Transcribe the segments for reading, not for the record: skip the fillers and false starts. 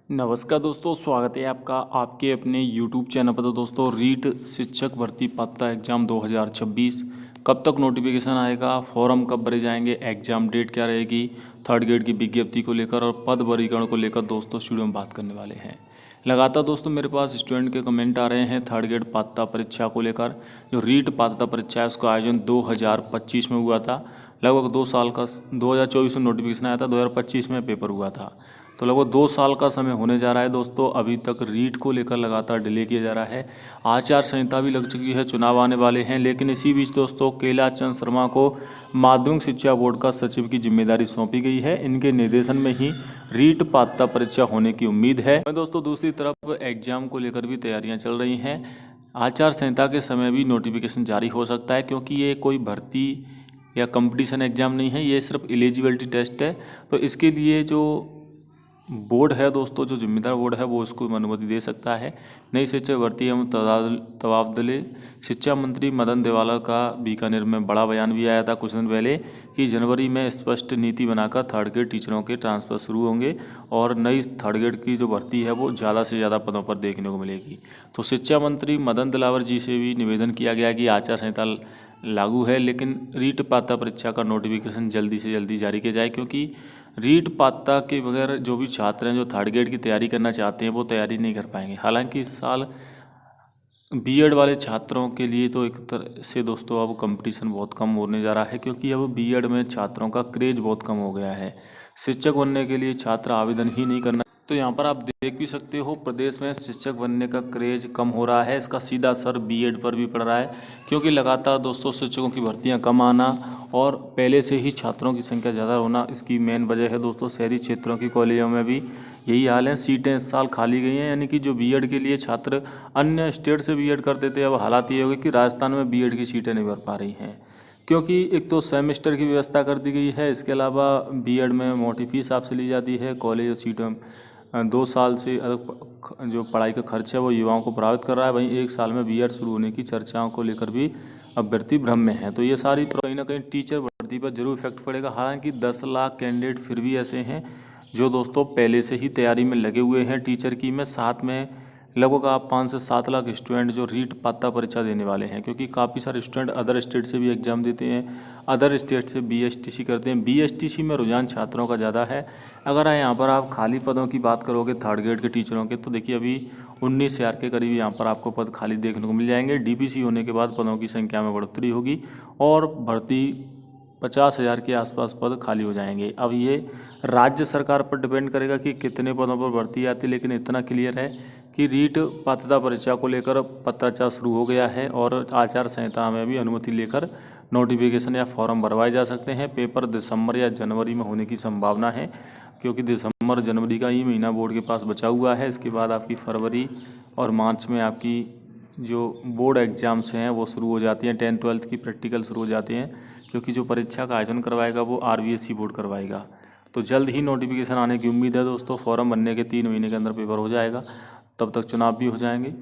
नमस्कार दोस्तों, स्वागत है आपका आपके अपने YouTube चैनल पर। तो दोस्तों, रीट शिक्षक भर्ती पात्रता एग्ज़ाम 2026 कब तक नोटिफिकेशन आएगा, फॉर्म कब भरे जाएंगे, एग्ज़ाम डेट क्या रहेगी, थर्ड ग्रेड की विज्ञप्ति को लेकर और पद वर्गीकरण को लेकर दोस्तों वीडियो में बात करने वाले हैं। लगातार दोस्तों मेरे पास स्टूडेंट के कमेंट आ रहे हैं थर्ड ग्रेड पात्रता परीक्षा को लेकर। जो रीट पात्रता परीक्षा है उसका आयोजन 2025 में हुआ था। लगभग 2 साल का 2024 में नोटिफिकेशन आया था, 2025 में पेपर हुआ था। तो लगभग 2 साल का समय होने जा रहा है दोस्तों। अभी तक रीट को लेकर लगातार डिले किया जा रहा है। आचार संहिता भी लग चुकी है, चुनाव आने वाले हैं। लेकिन इसी बीच दोस्तों कैलाश चंद शर्मा को माध्यमिक शिक्षा बोर्ड का सचिव की जिम्मेदारी सौंपी गई है। इनके निर्देशन में ही रीट पात्रता परीक्षा होने की उम्मीद है। दोस्तों दूसरी तरफ एग्जाम को लेकर भी तैयारियां चल रही हैं। आचार संहिता के समय भी नोटिफिकेशन जारी हो सकता है, क्योंकि ये कोई भर्ती या कंपटीशन एग्ज़ाम नहीं है, ये सिर्फ एलिजिबिलिटी टेस्ट है। तो इसके लिए जो बोर्ड है दोस्तों, जो जिम्मेदार बोर्ड है वो इसको अनुमति दे सकता है। नई शिक्षक भर्ती एवं तबादले शिक्षा मंत्री मदन देवाला का बीकानेर में बड़ा बयान भी आया था कुछ दिन पहले कि जनवरी में स्पष्ट नीति बनाकर थर्ड ग्रेड टीचरों के ट्रांसफ़र शुरू होंगे और नई थर्ड ग्रेड की जो भर्ती है वो ज़्यादा से ज़्यादा पदों पर देखने को मिलेगी। तो शिक्षा मंत्री मदन दिलावर जी से भी निवेदन किया गया कि आचार संहिता लागू है, लेकिन रीट पात्रता परीक्षा का नोटिफिकेशन जल्दी से जल्दी जारी किया जाए, क्योंकि रीट पात्रता के बगैर जो भी छात्र हैं जो थर्ड ग्रेड की तैयारी करना चाहते हैं वो तैयारी नहीं कर पाएंगे। हालांकि इस साल बीएड वाले छात्रों के लिए तो एक तरह से दोस्तों अब कंपटीशन बहुत कम होने जा रहा है, क्योंकि अब बीएड में छात्रों का क्रेज बहुत कम हो गया है। शिक्षक बनने के लिए छात्र आवेदन ही नहीं करना। तो यहाँ पर आप देख भी सकते हो प्रदेश में शिक्षक बनने का क्रेज कम हो रहा है। इसका सीधा असर बीएड पर भी पड़ रहा है, क्योंकि लगातार दोस्तों शिक्षकों की भर्तियाँ कम आना और पहले से ही छात्रों की संख्या ज़्यादा होना इसकी मेन वजह है दोस्तों। शहरी क्षेत्रों की कॉलेजों में भी यही हाल है, सीटें इस साल खाली गई हैं। यानी कि जो बीएड के लिए छात्र अन्य स्टेट से बीएड करते थे, अब हालात ये हो गए कि राजस्थान में बीएड की सीटें नहीं भर पा रही हैं, क्योंकि एक तो सेमेस्टर की व्यवस्था कर दी गई है। इसके अलावा बीएड में मोटी फीस आपसे ली जाती है। कॉलेज और सीटों 2 साल से अधिक जो पढ़ाई का खर्च है वो युवाओं को प्रभावित कर रहा है। वहीं 1 साल में बीएड शुरू होने की चर्चाओं को लेकर भी अभ्यर्थी भ्रम में है। तो ये सारी कहीं ना कहीं टीचर भर्ती पर जरूर इफेक्ट पड़ेगा। हालांकि 10 लाख कैंडिडेट फिर भी ऐसे हैं जो दोस्तों पहले से ही तैयारी में लगे हुए हैं टीचर की। में साथ में लगभग आप 5 से 7 लाख स्टूडेंट जो रीट पात्रता परीक्षा देने वाले हैं, क्योंकि काफ़ी सारे स्टूडेंट अदर स्टेट से भी एग्जाम देते हैं, अदर स्टेट से बीएसटीसी करते हैं। बीएसटीसी में रुझान छात्रों का ज़्यादा है। अगर यहाँ पर आप खाली पदों की बात करोगे थर्ड ग्रेड के टीचरों के, तो देखिए अभी 19,000 के करीब यहाँ पर आपको पद खाली देखने को मिल जाएंगे। डीपीसी होने के बाद पदों की संख्या में बढ़ोतरी होगी और भर्ती 50,000 के आसपास पद खाली हो जाएंगे। अब ये राज्य सरकार पर डिपेंड करेगा कि कितने पदों पर भर्ती आती है, लेकिन इतना क्लियर है कि रीट पात्रता परीक्षा को लेकर पत्राचार शुरू हो गया है और आचार संहिता में भी अनुमति लेकर नोटिफिकेशन या फॉर्म भरवाए जा सकते हैं। पेपर दिसंबर या जनवरी में होने की संभावना है, क्योंकि दिसंबर जनवरी का ही महीना बोर्ड के पास बचा हुआ है। इसके बाद आपकी फरवरी और मार्च में आपकी जो बोर्ड एग्ज़ाम्स हैं वो शुरू हो जाती हैं। 10-12 की प्रैक्टिकल शुरू हो जाते हैं, क्योंकि जो परीक्षा का आयोजन करवाएगा वो आरबीएसई बोर्ड करवाएगा। तो जल्द ही नोटिफिकेशन आने की उम्मीद है दोस्तों। फॉर्म बनने के 3 महीने के अंदर पेपर हो जाएगा, तब तक चुनाव भी हो जाएंगे।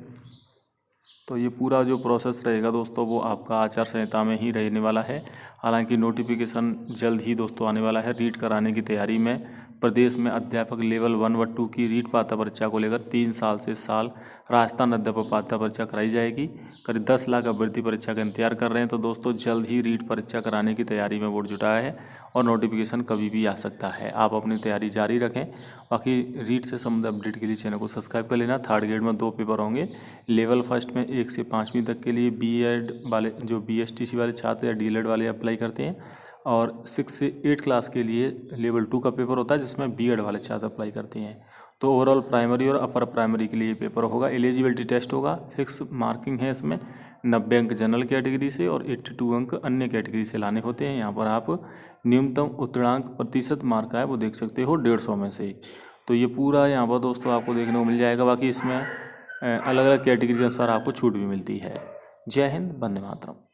तो ये पूरा जो प्रोसेस रहेगा दोस्तों वो आपका आचार संहिता में ही रहने वाला है। हालांकि नोटिफिकेशन जल्द ही दोस्तों आने वाला है। रीट कराने की तैयारी में प्रदेश में अध्यापक लेवल 1 व 2 की रीट पात्रता परीक्षा को लेकर 3 साल से साल राजस्थान अध्यापक पात्रता परीक्षा कराई जाएगी। करीब 10 लाख अभ्यर्थी परीक्षा का इंतजार कर रहे हैं। तो दोस्तों जल्द ही रीट परीक्षा कराने की तैयारी में बोर्ड जुटा है और नोटिफिकेशन कभी भी आ सकता है। आप अपनी तैयारी जारी रखें। बाकी रीट से संबंधित अपडेट के लिए चैनल को सब्सक्राइब कर लेना। थर्ड ग्रेड में 2 पेपर होंगे। लेवल फर्स्ट में 1 से 5वीं तक के लिए बीएड वाले जो बीएसटीसी वाले छात्र या डीएलएड वाले अप्लाई करते हैं, और 6 से 8 क्लास के लिए लेवल 2 का पेपर होता है, जिसमें बीएड वाले छात्र अप्लाई करते हैं। तो ओवरऑल प्राइमरी और अपर प्राइमरी के लिए पेपर होगा। एलिजिबिलिटी टेस्ट होगा, फिक्स मार्किंग है इसमें। 90 अंक जनरल कैटेगरी से और 82 अंक अन्य कैटेगरी से लाने होते हैं। यहाँ पर आप न्यूनतम उत्तीर्णांक प्रतिशत मार्क है वो देख सकते हो 150 में से। तो ये पूरा यहाँ पर दोस्तों आपको देखने को मिल जाएगा। बाकी इसमें अलग अलग कैटेगरी के अनुसार आपको छूट भी मिलती है। जय हिंद, वंदे मातरम।